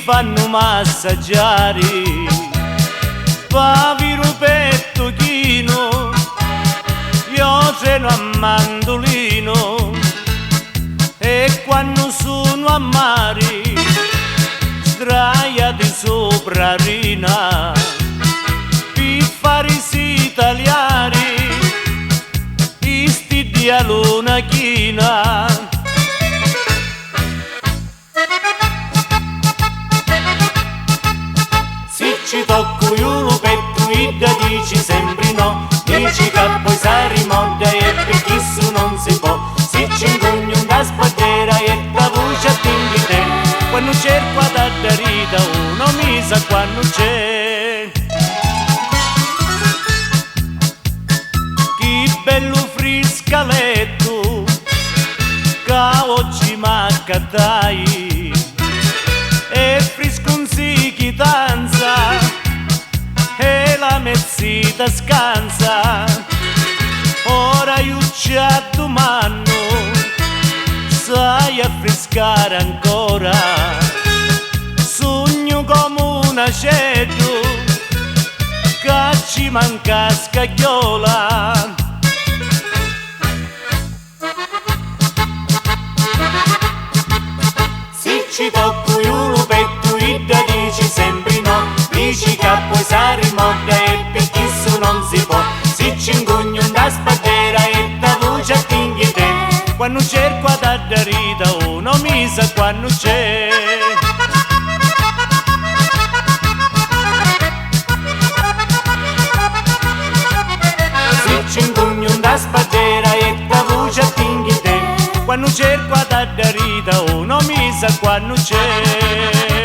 fanno massaggiare, paviro petto chino, io treno a mandolino, e quando sono a mare, sdraiati sopra rina, per farsi italiani, isti di luna china. Ci tocco io lo petto, Ida dici sempre no, dici che poi sarei morta e per chi su non si può. Se ci ingogno una spadera e da voce attingi te, quando cerco ad addarita uno mi sa quando c'è. Che bello friscaletto, che oggi m'accattai, e frisco un si danza, e la mezzita scansa, ora io ci domando, sai affrescare ancora, sogno come un aceto, che ci manca scagliola. Se ci tocco io lo petto, Ida dici sempre no, dici che poi sarei morta e per chi su non si può. Se ci ingogno una spadera e da voce attinghi te, quando cerco ad addarita uno mi sa quando c'è. Se ci ingogno una spadera e da voce attinghi te, quando cerco ad addarita uno mi sa quando c'è.